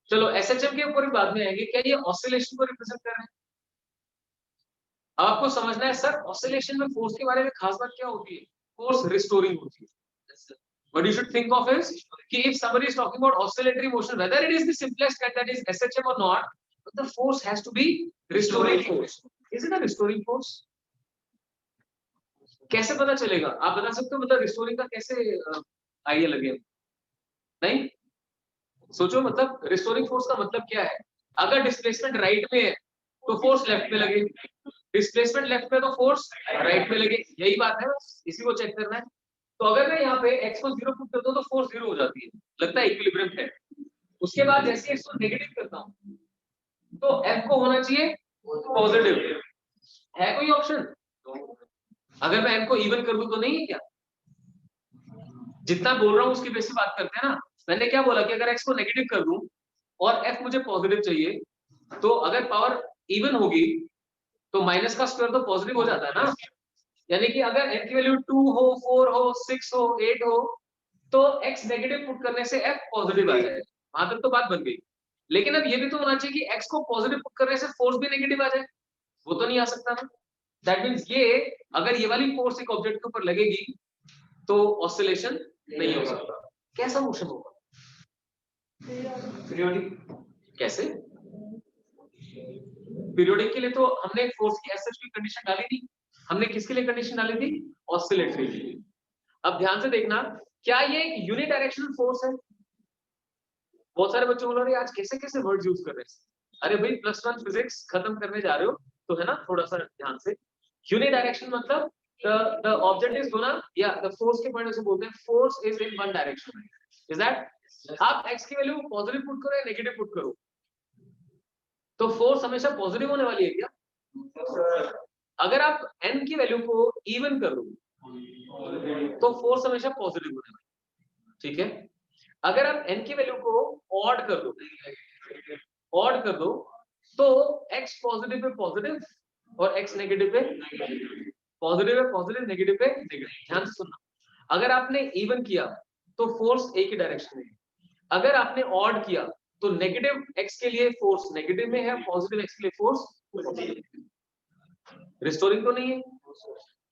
चलो SHM के ऊपर भी बाद में आएंगे, क्या ये ऑसिलेशन को रिप्रेजेंट कर रहे हैं? आपको समझना है सर ऑसिलेशन में फोर्स के बारे में खास बात क्या होती है, फोर्स रिस्टोरिंग होती है। What you should think of is कि if somebody is talking about oscillatory motion, whether it is the simplest kind, that is SHM or not, but the force has to be restoring force. Is it a restoring force? कैसे पता चलेगा, आप बता सकते हो, मतलब restoring का कैसे आइडिया लगे? नहीं सोचो, मतलब रिस्टोरिंग फोर्स का मतलब क्या है? अगर डिस्प्लेसमेंट राइट में है तो फोर्स लेफ्ट में लगे, डिस्प्लेसमेंट लेफ्ट में तो फोर्स राइट में लगे, यही बात है, बस इसी को चेक करना है। तो अगर मैं यहाँ पे x को 0 पुट करता हूँ तो फोर्स 0 हो जाती है, लगता है इक्विलिब्रियम है। उसके बाद जैसे x को नेगेटिव करता हूँ तो f को होना चाहिए पॉजिटिव, है कोई ऑप्शन? अगर मैं n को इवन कर दूं तो नहीं है क्या? जितना बोल रहा हूं उसकी बेसिस बात करते हैं ना। मैंने क्या बोला कि अगर x को नेगेटिव कर दूं और f मुझे पॉजिटिव चाहिए, तो अगर पावर इवन होगी तो माइनस का स्क्वायर तो पॉजिटिव हो जाता है ना। यानी कि अगर n की वैल्यू 2 हो, 4 हो, 6 हो, 8 हो, तो x नेगेटिव पुट करने से f पॉजिटिव आ जाए। वहां तक तो बात बन गई। लेकिन अब ये भी तो होना चाहिए कि x को पॉजिटिव पुट करने से फोर्स भी नेगेटिव आ जाए। वो तो नहीं आ सकता ना। दैट मींस ये अगर ये वाली फोर्स एक ऑब्जेक्ट के ऊपर लगेगी तो ऑसिलेशन नहीं हो सकता। कैसा मोशन होगा? पीरियोडिक। कैसे? पीरियोडिक के लिए तो हमने फोर्स की एज सच की कंडीशन डाली नहीं। हमने किसके लिए कंडीशन डाली थी? ऑसिलेटरी के लिए। अब ध्यान से देखना, क्या ये एक यूनिडायरेक्शनल फोर्स है? बहुत सारे बच्चे बोल रहे हैं आज कैसे कैसे वर्ड्स यूज कर रहे हैं। अरे भाई +1 फिजिक्स खत्म करने जा रहे हो तो है ना, थोड़ा सा ध्यान से। यूनिडायरेक्शन मतलब the object is gonna, या the force के पॉइंट से बोलते हैं force is in one direction, is that? आप x की वैल्यू पॉजिटिव पुट करो या नेगेटिव पुट करो, तो फोर्स हमेशा पॉजिटिव होने वाली है क्या? अगर आप n की वैल्यू को इवन कर दो तो फोर्स हमेशा पॉजिटिव होने वाली है, ठीक है। अगर आप n की वैल्यू को ऑड कर दो, तो x पॉजिटिव पे पॉजिटिव और x नेगेटिव पे पॉजिटिव है पॉजिटिव, नेगेटिव पे नेगेटिव। ध्यान से सुनना, अगर आपने इवन किया तो फोर्स एक ही डायरेक्शन में है, अगर आपने ऑड किया तो नेगेटिव x के लिए फोर्स नेगेटिव में है, पॉजिटिव x के लिए फोर्स रिस्टोरिंग तो नहीं है।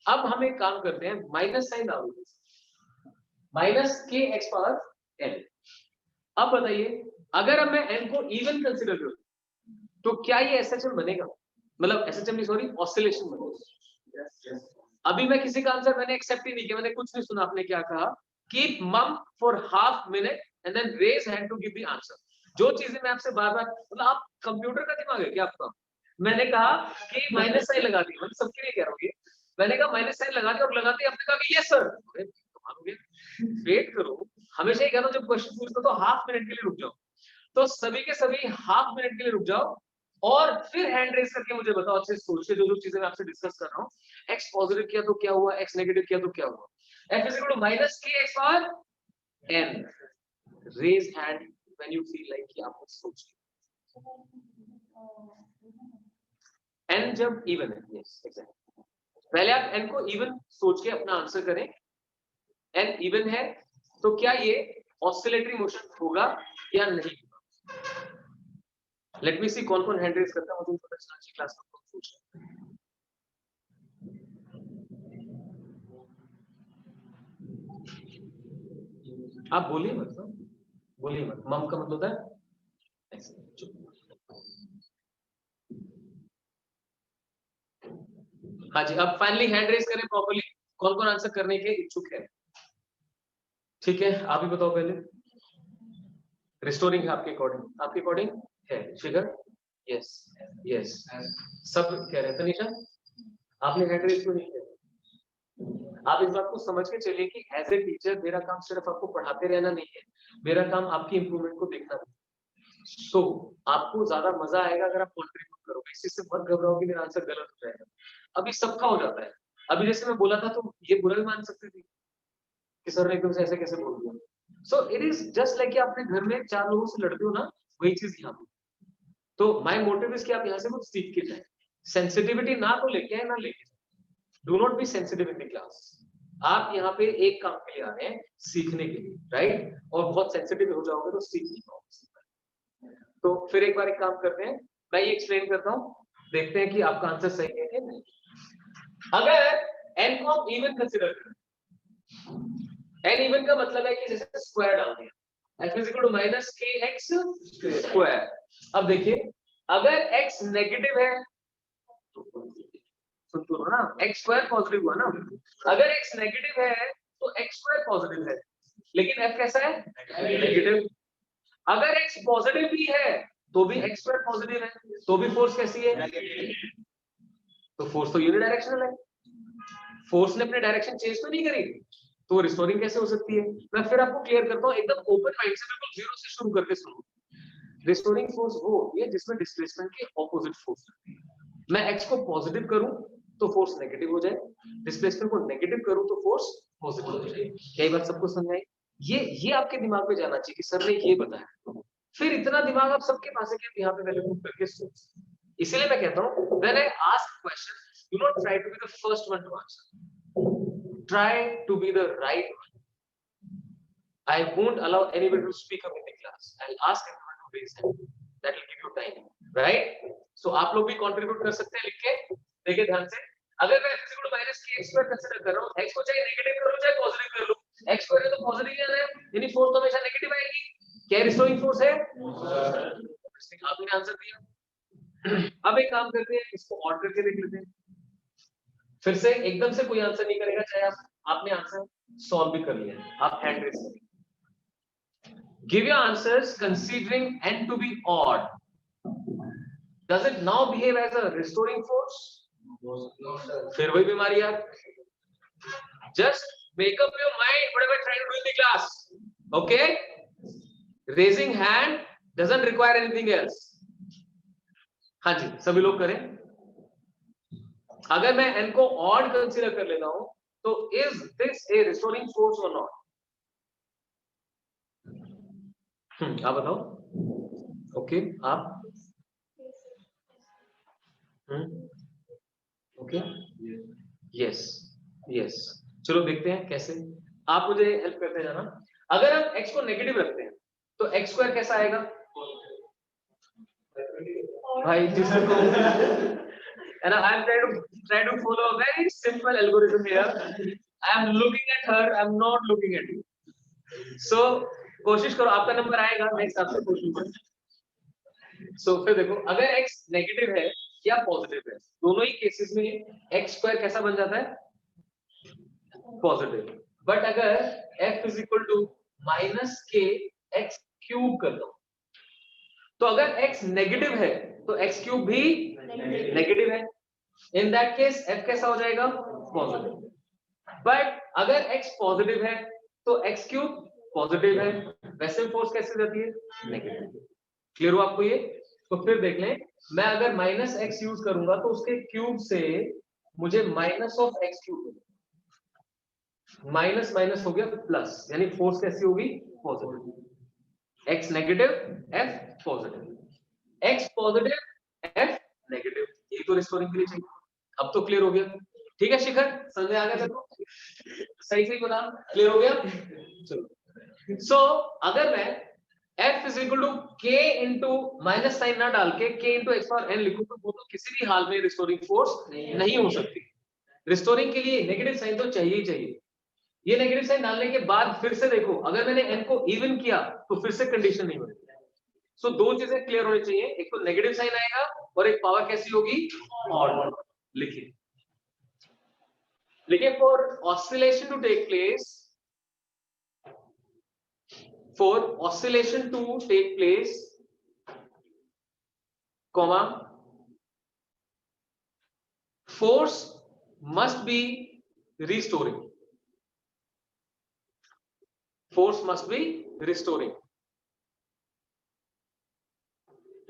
अब हम एक काम करते हैं, माइनस साइन डाल दो, माइनस के एक्स पावर n। अब बताइए, अगर अब मैं n को इवन कंसीडर करूं तो क्या ये SHM बनेगा? मतलब SHM नहीं, सॉरी, ऑसिलेशन बनेगा। अभी मैं किसी का आंसर मैंने एक्सेप्ट ही नहीं किया, मैंने कुछ नहीं सुना। आपने क्या कहा? Keep mum for half minute and then raise hand to give the answer. जो चीजें मैं आपसे बार बार, मतलब आप कंप्यूटर का दिमाग है क्या आपका? मैंने कहा कि माइनस साइन लगा दी, मतलब सबके लिए कह रहा हूँ ये। मैंने कहा माइनस साइन लगा दिया और लगाते ही आपने कहा कि यस सर। वेट करो, हमेशा ही कहता हूं जब क्वेश्चन पूछता तो हाफ मिनट के लिए रुक जाओ। तो सभी के सभी हाफ मिनट के लिए रुक जाओ और फिर हैंड रेज करके मुझे बताओ, अच्छे सोच के जो जो चीजें मैं आपसे डिस्कस कर रहा हूँ। x पॉजिटिव किया तो क्या हुआ, x नेगेटिव किया तो क्या हुआ। f is equal to minus के x power n। Raise hand when you feel like कि आप कुछ सोच n जब इवन है। Yes exactly. पहले आप n को इवन सोच के अपना आंसर करें। n इवन है तो क्या ये ऑसिलेटरी मोशन होगा या नहीं होगा? लेट मी सी कौन कौन हैंड रेज करता है, मुझे पता चलना चाहिए क्लास में कौन पूछ रहा है। आप बोलिए मत, बोलिए मत। मम का मतलब होता है ऐसे चुप। हाँ जी, अब फाइनली हैंड रेज करें प्रॉपर्ली, कौन कौन आंसर करने के इच्छुक है। ठीक है, आप ही बताओ पहले। रिस्टोरिंग है आपके अकॉर्डिंग है फिगर? यस यस, सब कह रहे थे। निशा, आपने हैंड रेज क्यों नहीं किया? आप इस बात को समझ के चलिए कि एज ए टीचर मेरा काम सिर्फ आपको पढ़ाते रहना नहीं है, मेरा काम आपकी इंप्रूवमेंट को देखना है। तो आपको ज्यादा मजा आएगा अगर आप कॉन्ट्रीब्यूट करोगे। इसी से मत घबराओ कि मेरा आंसर गलत हो जाएगा। अभी सबका हो जाता है। अभी जैसे मैं बोला था तो ये बुरा भी मान सकती थी कि सर ने एकदम से ऐसे कैसे बोल दिया। So it is just like कि आपने घर में 4 लोगों से लड़ते हो ना, वही चीज यहाँ पे। तो माय मोटिव इज कि आप यहाँ से कुछ सीख के जाए। सेंसिटिविटी ना तो लेके आए ना लेके जाए। Do not be sensitive in the class. आप यहाँ पे एक काम के लिए आ रहे हैं, सीखने के लिए, राइट? और बहुत सेंसिटिव हो जाओगे तो सीख नहीं पाओगे। तो फिर एक बार एक काम करते हैं, मैं ये एक्सप्लेन करता हूँ, देखते हैं कि आपका आंसर सही है कि नहीं। अगर n को हम इवन कंसीडर करें, n इवन का मतलब है कि जैसे स्क्वायर डाल दिया, f is equal to minus के एक्स स्क्वायर। अब देखिए, अगर x नेगेटिव है तो ना x स्क्वायर पॉजिटिव हुआ ना। अगर x नेगेटिव है तो x स्क्वायर पॉजिटिव है, लेकिन f कैसा है? नेगेटिव। अगर x पॉजिटिव भी है तो भी x स्क्वायर पॉजिटिव है, तो भी फोर्स कैसी है? तो फोर्स तो यूनिडायरेक्शनल है। फोर्स ने अपनी डायरेक्शन चेंज तो नहीं करी, तो रिस्टोरिंग कैसे हो सकती है? मैं फिर आपको क्लियर करता हूँ, एकदम ओपन माइंड से, बिल्कुल जीरो से शुरू करके सुनो। रिस्टोरिंग फोर्स वो होती है जिसमें डिस्प्लेसमेंट के ऑपोजिट फोर्स होती है। मैं x को पॉजिटिव करूं तो फोर्स नेगेटिव हो जाए, डिस्प्लेसमेंट को नेगेटिव करूं तो फोर्स पॉजिटिव हो जाए। यही बात सबको समझाई। ये आपके दिमाग में जाना चाहिए कि सर ने ये बताया। फिर इतना दिमाग आप सबके पास है कि आप यहाँ पे वैल्यू पुट करके सोच। इसलिए मैं कहता हूँ when I ask question, do not try to be the first one to answer, try to be the right one. I won't allow anybody to speak up in the class. I'll ask everyone to raise hand. That will give you time, right? So आप लोग भी contribute कर सकते हैं लिख के। देखिए ध्यान से, अगर मैं x इक्वल टू माइनस के एक्स स्क्वायर कंसीडर कर रहा हूँ, x को चाहे नेगेटिव कर लूँ चाहे पॉजिटिव कर लूँ, x स्क्वायर है तो पॉजिटिव ही आना है, यानी फोर्स तो हमेशा नेगेटिव आएगी। क्या रिस्टोरिंग फोर्स है? आपने आंसर दिया। अब एक काम करते हैं, इसको ऑड करके देख लेते हैं। फिर से एकदम से कोई आंसर नहीं करेगा, चाहे आपने आंसर सॉल्व भी कर लिया, आप हैंड रेज करिए। Give your answers considering n to be odd. Does it now behave as a restoring force? No, sir. फिर वही बीमारी यार। Just make up your mind whatever I'm trying to do in the class. Okay? Raising hand doesn't require anything else. हाँ जी, सभी लोग करें। अगर मैं n को odd consider कर लेता हूँ, तो is this a restoring force or not? आप बताओ। ओके आप ओके यस यस, चलो देखते हैं कैसे। आप मुझे हेल्प करते जाना। अगर हम x को नेगेटिव रखते हैं तो x स्क्वायर कैसा आएगा? भाई जिसको and I am trying to follow a very simple algorithm here. I am looking at her, I am not looking at you. So कोशिश करो, आपका नंबर आएगा, नेक्स्ट आपसे क्वेश्चन करूं। सो फिर देखो, अगर x नेगेटिव है या पॉजिटिव है, दोनों ही केसेस में x स्क्वायर कैसा बन जाता है? पॉजिटिव। बट अगर f is equal to minus के एक्स क्यूब कर दो, तो अगर x नेगेटिव है तो x क्यूब भी नेगेटिव है। इन दैट केस f कैसा हो जाएगा? पॉजिटिव। बट अगर x पॉजिटिव है तो x क्यूब पॉजिटिव है, वैसे फोर्स कैसे जाती है? नेगेटिव। क्लियर हो आपको ये? तो फिर देख लें, मैं अगर माइनस एक्स यूज करूंगा तो उसके क्यूब से मुझे माइनस ऑफ एक्स क्यूब मिलेगा। माइनस माइनस हो गया प्लस, यानी फोर्स कैसी होगी? Positive. X negative, F positive. X positive, F negative. ये तो रिस्टोरिंग के लिए चाहिए। अब तो क्लियर हो गया? ठीक है शिखर, समझ में आ गया तेरे को? सही सही बता, क्लियर हो गया? चलो, सो अगर मैं f is equal to k into minus sign ना डाल के k into X power n लिखूं, तो वो तो किसी भी हाल में रिस्टोरिंग फोर्स नहीं हो सकती। रिस्टोरिंग के लिए नेगेटिव साइन तो चाहिए ही चाहिए। ये नेगेटिव साइन डालने के बाद फिर से देखो, अगर मैंने n को इवन किया तो फिर से कंडीशन नहीं बनेगी। सो दो चीजें क्लियर होनी चाहिए, एक तो नेगेटिव साइन आएगा और एक पावर कैसी होगी? ऑड। लिखिए for oscillation to take place, for oscillation to take place, comma, force must be restoring. Force must be restoring.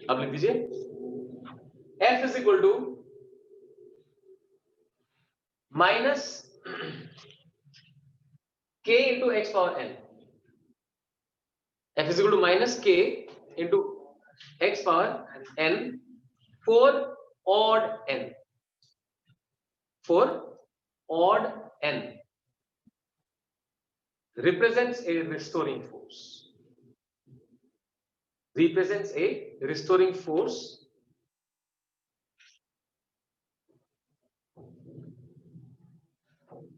अब लिख दीजिए F is equal to minus K into x power n. F is equal to minus K into x power n for odd n. For odd n represents a restoring force. Represents a restoring force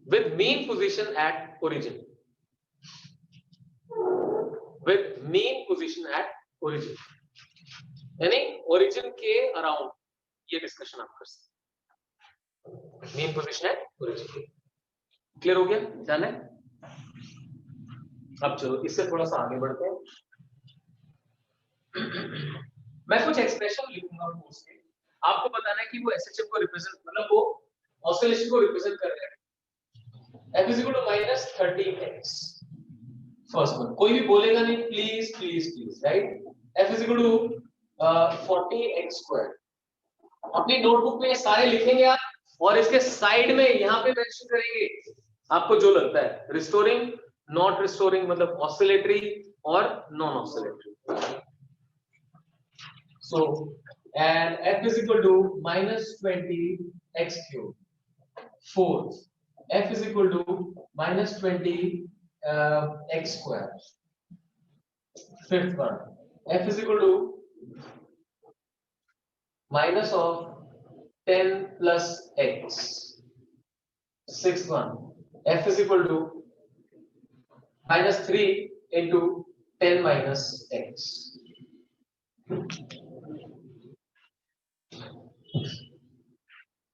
with mean position at origin. With mean position at origin. यानी origin के around ये discussion आप कर सकते। mean position at origin। Clear हो गया? ध्यान है? अब चलो इससे थोड़ा सा आगे बढ़ते हैं। मैं कुछ एक्सप्रेशन लिखूंगा फोर्स के, आपको बताना है कि वो एसएचएफ को रिप्रेजेंट, मतलब वो ऑसिलेशन को रिप्रेजेंट कर रहे हैं। F is equal to minus 30x. First one कोई भी बोलेगा नहीं, please please please, right? F is equal to 40x square। अपनी नोटबुक में सारे लिखेंगे आप, और इसके साइड में यहाँ पे मेंशन करेंगे आपको जो लगता है, रिस्टोरिंग, नॉट रिस्टोरिंग, मतलब ऑसिलेटरी और non oscillatory. So and f is equal to minus 20 x cube. Fourth, f is equal to minus 20 x square. Fifth one, f is equal to minus of 10 plus x. Sixth one, f is equal to minus 3 into 10 minus x.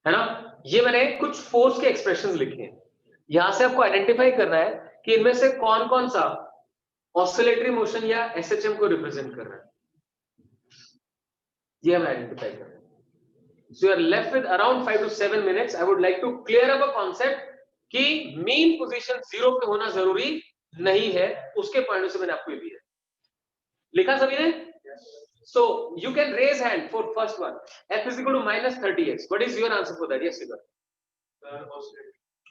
है ना? ये मैंने कुछ force के expressions लिखे हैं. यहां से आपको आइडेंटिफाई करना है कि इनमें से कौन कौन सा ऑसिलेटरी मोशन या एसएचएम को रिप्रेजेंट कर रहा है. ये हम आइडेंटिफाई कर रहे हैं. So you are left with around 5 to 7 minutes. I would like to clear up a concept कि मीन पोजीशन 0 पे होना जरूरी नहीं है. उसके पॉइंट से मैंने आपको ये दिया. लिखा सभी ने? So you can raise hand for first one. F is equal to minus 30x. What is your answer for that? Yes, Siddharth.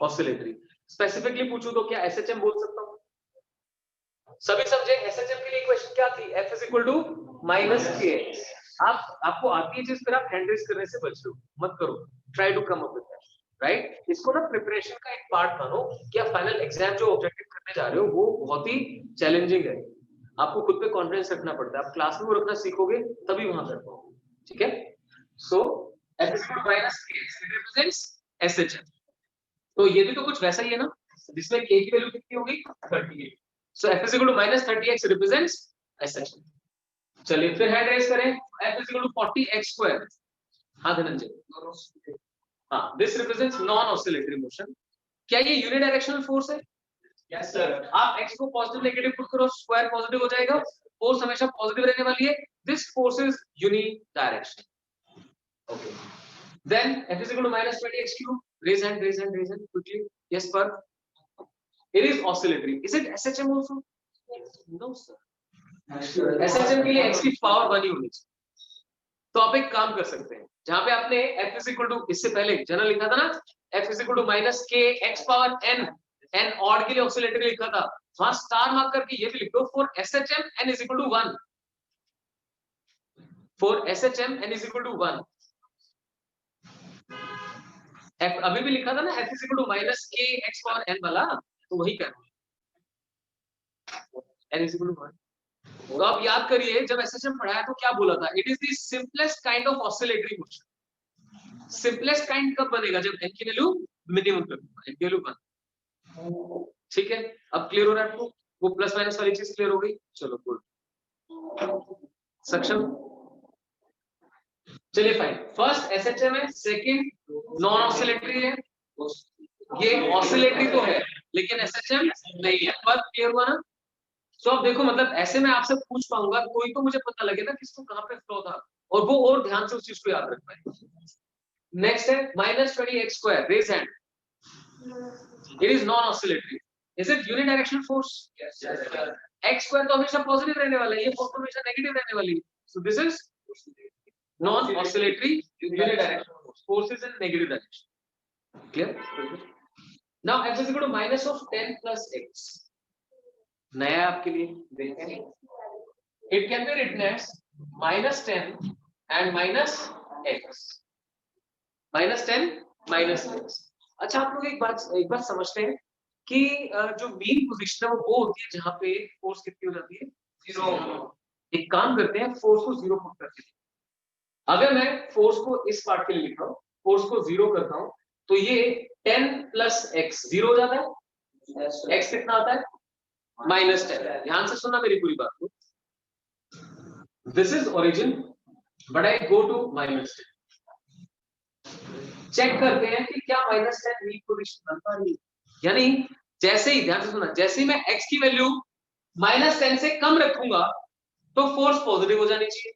Oscillatory. Specifically पूछूं तो क्या SHM बोल सकता हूँ? सभी समझे SHM के लिए इक्वेशन क्या थी? F is equal to minus kx. आपको आती है चीज, फिर आप हैंड रेज करने से बच लो मत करो. Try to come up with that. Right? इसको ना प्रिपरेशन का एक पार्ट मानो कि आप फाइनल एग्जाम जो ऑब्जेक्टिव करने जा रहे हो वो बहुत ही चैलेंजिंग है. आपको खुद पे कॉन्फिडेंस रखना पड़ता है. आप क्लास में वो रखना सीखोगे तभी वहां कर पाओगे. ठीक है? सो f is equal to minus kx, it represents SHM. तो ये भी तो कुछ वैसा ही है ना, जिसमें k की वैल्यू कितनी होगी? 38. सो f is equal to minus 30x represents SHM. चलिए फिर हैंड रेज करें. f is equal to 40x square. हाँ धनंजय. हाँ, this represents non-oscillatory motion. क्या ये यूनिडायरेक्शनल फोर्स है? Yes sir. आप x को पॉजिटिव नेगेटिव पुट करो, स्क्वायर पॉजिटिव हो जाएगा. फोर्स हमेशा पॉजिटिव रहने वाली है. This force is unidirectional. Okay. Then f is equal to minus 20x cube. Raise hand quickly. Yes, पर it is oscillatory. Is it SHM also? No sir. SHM के लिए x की पावर 1 ही होनी चाहिए. तो आप एक काम कर सकते हैं, जहां पे आपने f is equal to, इससे पहले जनरल लिखा था ना, f is equal to minus k x power n, n odd के लिए ऑसिलेटरी लिखा था, वहां स्टार मार्क करके ये भी लिख दो. For SHM n is equal to 1. For SHM n is equal to 1. f अभी भी लिखा था ना, f is equal to minus k x power n वाला, तो वही करना. n is equal to 1. तो आप याद करिए जब SHM पढ़ाया तो क्या बोला था? It is the simplest kind of oscillatory motion. Simplest kind कब बनेगा? जब n की वैल्यू मिनिमम पे होगा, n की वैल्यू 1. ठीक है? अब क्लियर हो रहा है आपको? वो प्लस माइनस वाली चीज क्लियर हो गई? चलो गुड. सक्षम. चलिए फाइन. फर्स्ट SHM है, सेकंड नॉन ऑसिलेटरी है. ये ऑसिलेटरी तो है लेकिन SHM नहीं है. पर क्लियर हुआ ना? तो अब देखो, मतलब ऐसे मैं आपसे पूछ पाऊंगा, कोई तो मुझे पता लगे ना किसको कहां पे फ्लो था, और वो और ध्यान से उस चीज को याद रख पाए. नेक्स्ट है minus 20x square. Raise hand. It is non-oscillatory. Is it unidirectional force? Yes. X square तो हमेशा पॉजिटिव रहने वाला है, ये फोर्स हमेशा नेगेटिव रहने वाली है. So this is non-oscillatory unidirectional force. Force is in negative direction. Clear? Now f is equal to minus of 10 plus x. नया आपके लिए देखेंगे. It can be written as minus 10 and minus x. Minus 10 minus x. अच्छा, आप लोग एक बात समझते हैं कि जो मीन पोजीशन है वो होती है जहां पे फोर्स कितनी हो जाती है? 0. एक काम करते हैं, फोर्स को 0 पुट करके. अगर मैं फोर्स को इस पार्ट के लिए लिख रहा हूँ, फोर्स को 0 करता हूँ, तो ये 10 plus x 0 हो जाता है. x कितना आता है? minus 10. ध्यान से सुनना मेरी पूरी बात को. This is origin, but I go to minus 10. Check करते हैं कि क्या minus 10 वीक पोजीशन बनता है. यानी जैसे ही, ध्यान से सुनना, जैसे ही मैं x की वैल्यू minus 10 से कम रखूंगा तो फोर्स पॉजिटिव हो जानी चाहिए,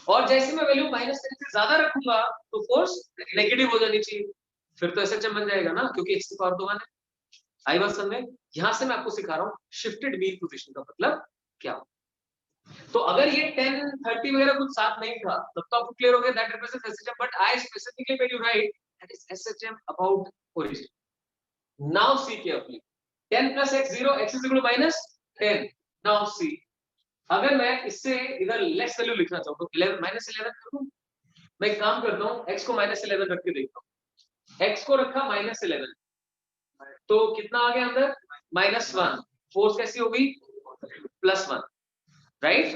और जैसे मैं वैल्यू minus 10 से ज्यादा रखूंगा तो फोर्स नेगेटिव हो जानी चाहिए. फिर तो SHM बन जाएगा ना, क्योंकि x की पावर 2 है. आई बात समझ में? यहां से मैं आपको सिखा रहा हूं शिफ्टेड मीन पोजीशन का मतलब क्या. तो अगर ये 10 30 वगैरह कुछ साथ नहीं था तब तो आपको क्लियर हो गया that represents SHM. But I specifically made you right that is SHM about origin. Now see carefully. 10 plus x 0, x is equal to minus 10. Now see, अगर मैं इससे इधर लेस वैल्यू लिखना चाहूँ तो 11 माइनस 11 करूँ. मैं एक काम करता हूँ, x को माइनस 11 रख के देखता हूँ. x को रखा माइनस 11, तो कितना आ गया अंदर? माइनस 1. फोर्स कैसी होगी? Plus 1. Right?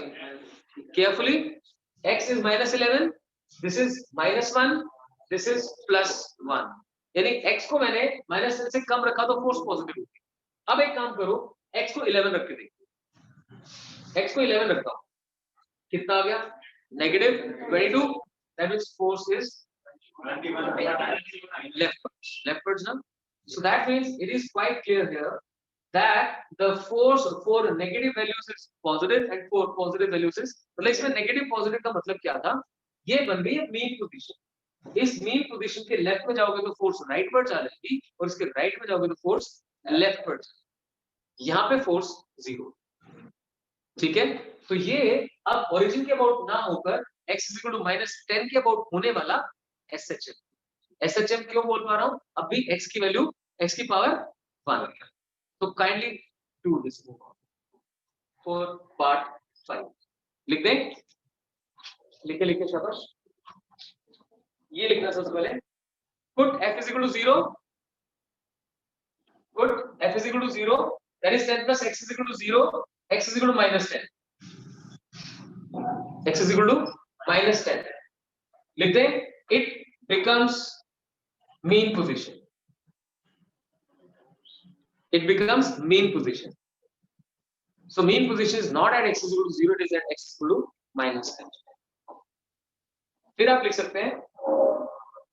Carefully, x is minus 11, this is minus 1, this is plus 1. यानी x को मैंने माइनस 10 से कम रखा तो फोर्स पॉजिटिव होगी. अब एक काम करो, x को 11 रख के देखो. x को 11 रखता हूं, कितना आ गया? Negative 22. That means force is 21 leftwards now. So that means it is quite clear here that the force for negative values is positive and for positive values is, मतलब इसमें नेगेटिव पॉजिटिव का मतलब क्या था? ये बन गई है मीन पोजीशन. इस मीन पोजीशन के लेफ्ट में जाओगे तो फोर्स राइटवर्ड जा जाएगी और इसके राइट में जाओगे तो फोर्स लेफ्टवर्ड. यहाँ पे फोर्स 0. ठीक है, तो ये अब ओरिजिन के अबाउट ना होकर x is equal to -10 के अबाउट होने वाला SHM. SHM क्यों बोल पा रहा हूं? अभी x की वैल्यू x की पावर 1. तो kindly do this for part 5. लिख दें, लिखे शाबाश. ये लिखना सबसे पहले, put f is equal to 0, put f is equal to 0, that is 10 plus x is equal to 0, x is equal to -10. x is equal to -10. लिख दें, it becomes mean position. It becomes mean position. So mean position is not at x is equal to 0, it is at x is equal to -10. फिर आप लिख सकते हैं,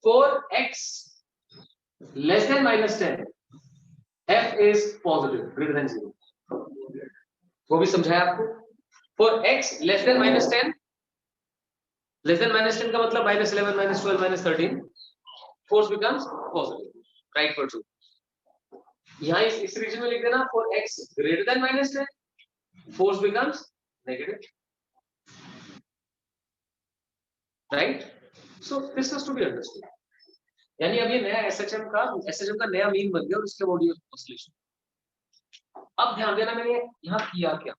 for x less than -10, f is positive, greater than 0. वो भी समझाया आपको. For x less than -10, less than -10 का मतलब -11, -12, -13, force becomes positive, right? For 2. यहाँ इस रीजन में लिख देना, for x greater than -10, force becomes negative, right? So this has to be understood. यानी अब ये नया SHM का नया मीन बन गया और उसके बॉडी ऑफ ऑसिलेशन. अब ध्यान देना, मैंने यहाँ किया क्या?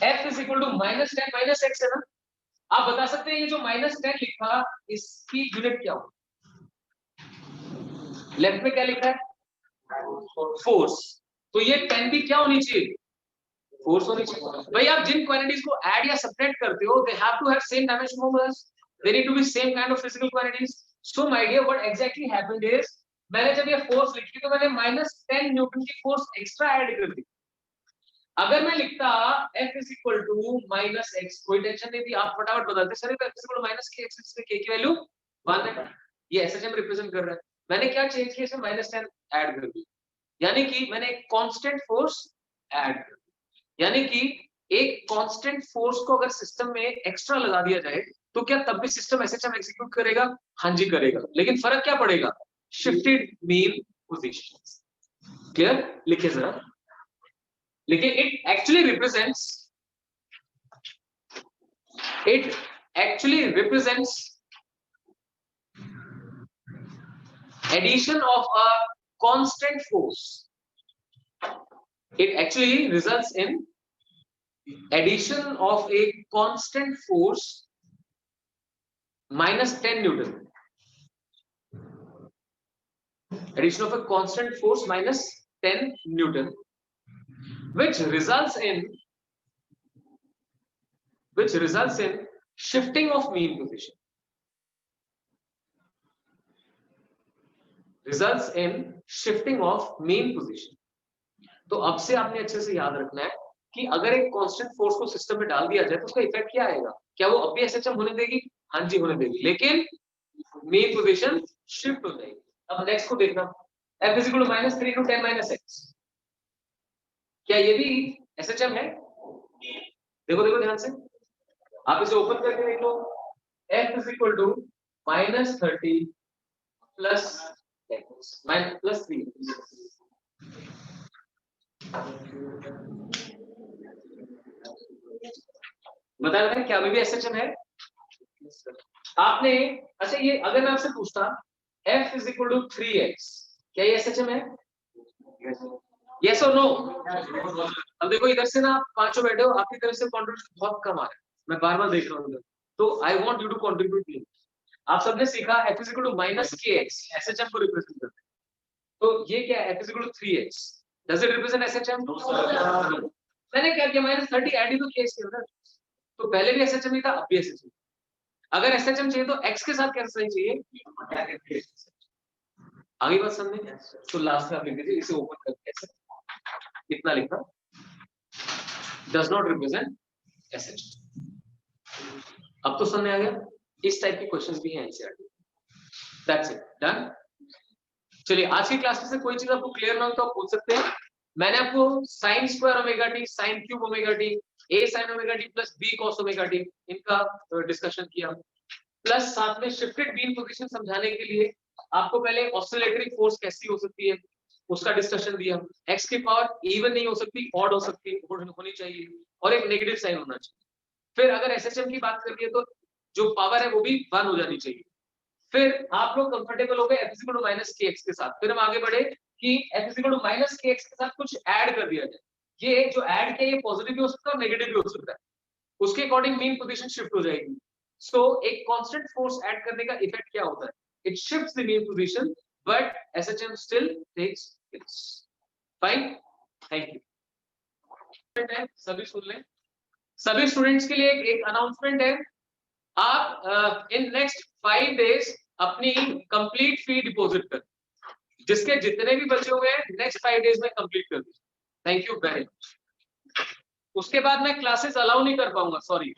f is equal to -10 minus x है ना. आप बता सकते हैं ये जो -10 लिखा इसकी यूनिट क्या हो? लेफ्ट में क्या लिखा है? फोर्स. तो ये 10 भी क्या होनी चाहिए? फोर्स होनी चाहिए. भाई आप जिन क्वांटिटीज को ऐड या सब्ट्रैक्ट करते हो, they have to have same dimension moments, they need to be same kind of physical quantities. So my dear, what exactly happened is, मैंने जब ये फोर्स लिखी तो मैंने -10 न्यूटन की फोर्स एक्स्ट्रा ऐड कर दी. अगर मैं लिखता f is equal to -x, कोई टेंशन नहीं थी, आप फटाफट बदलते sir, f is equal to -k, x इसमें k की वैल्यू 1 है. ये SHM रिप्रेजेंट कर रहा है. मैंने क्या चेंज किया, इसमें -10 ऐड कर दी, यानी कि मैंने एक कांस्टेंट फोर्स ऐड कर दी. यानी कि एक कांस्टेंट फोर्स को अगर सिस्टम में एक्स्ट्रा लगा दिया जाए तो क्या तब भी सिस्टम SHM एग्जीक्यूट करेगा? हाँ जी करेगा, लेकिन फर्क क्या पड़ेगा? Shifted mean positions. क्लियर? लिखिए जरा, लेकिन it actually represents addition of a constant force. It actually results in addition of a constant force -10 Newton. Addition of a constant force -10 Newton, which results in shifting of mean position. Results in shifting of mean position. तो अब से आपने अच्छे से याद रखना है कि अगर एक कांस्टेंट फोर्स को सिस्टम में डाल दिया जाए तो उसका इफेक्ट क्या आएगा? क्या वो अब भी SHM होने देगी? हाँ जी होने देगी, लेकिन मेन पोजीशन शिफ्ट हो जाएगी. अब नेक्स्ट को देखना, f is equal to -3 into 10 minus x. क्या ये भी SHM है? देखो ध्यान से, आप इसे ओपन करके देख लो. f is equal to -30 plus x plus 3. बताया क्या अभी भी SHM है? आपने, अच्छा ये अगर मैं आपसे पूछता f is equal to 3x, क्या ये SHM है? Yes or no? अब देखो इधर से ना आप पांचों बैठे हो, आपकी तरफ से कंट्रीब्यूशन बहुत कम आ रहा है, मैं बार-बार देख रहा हूँ, तो I want you to contribute. आप सबने सीखा f is equal to minus kx SHM को रिप्रेजेंट करते हैं, तो ये क्या है? f is equal to 3x, does it represent SHM? No sir. मैंने क्या किया? minus 30 ऐड ही तो किया इसके अंदर, तो पहले भी SHM ही था, अब भी SHM। अगर SHM चाहिए तो x के साथ कैसे चाहिए? आगे बात समझे? तो लास्ट में आप लिख दीजिए, इसे ओपन करके ऐसे इतना लिखना, does not represent SHM। अब तो समझ में आ गया? इस टाइप के क्वेश्चंस भी हैं एनसीईआरटी। That's it, done. चलिए आज की क्लास में से कोई चीज आपको क्लियर ना हो तो आप पूछ सकते हैं। मैंने आपको sin square omega T, sin cube omega T, a sin omega T plus b cos omega T इनका डिस्कशन किया, प्लस साथ में शिफ्टेड बीम पोजीशन समझाने के लिए आपको पहले ऑसिलेटरी फोर्स कैसी हो सकती है उसका डिस्कशन दिया। x की पावर इवन नहीं हो सकती, ऑड हो सकती, होनी चाहिए, और एक नेगेटिव साइन होना चाहिए। फिर अगर एसएचएम की बात करिए तो जो पावर है वो भी 1 हो जानी चाहिए। फिर आप लोग कंफर्टेबल हो गए f इक्वल टू माइनस के एक्स के साथ। फिर हम आगे बढ़े कि f इक्वल टू माइनस के एक्स के साथ कुछ ऐड कर दिया जाए। ये जो ऐड किया ये पॉजिटिव भी हो सकता है और नेगेटिव भी हो सकता है, उसके अकॉर्डिंग मीन पोजीशन शिफ्ट हो जाएगी। सो एक कांस्टेंट फोर्स ऐड करने का इफेक्ट क्या होता है? It shifts the mean position but SHM still takes place. Fine, thank you. सभी सुन लें, सभी स्टूडेंट्स के लिए एक अनाउंसमेंट है। आप इन नेक्स्ट 5 डेज अपनी कंप्लीट फी डिपॉजिट कर, जिसके जितने भी बचे हुए हैं नेक्स्ट 5 डेज में कंप्लीट कर दीजिए। Thank you very much. उसके बाद मैं क्लासेस अलाउ नहीं कर पाऊंगा, सॉरी।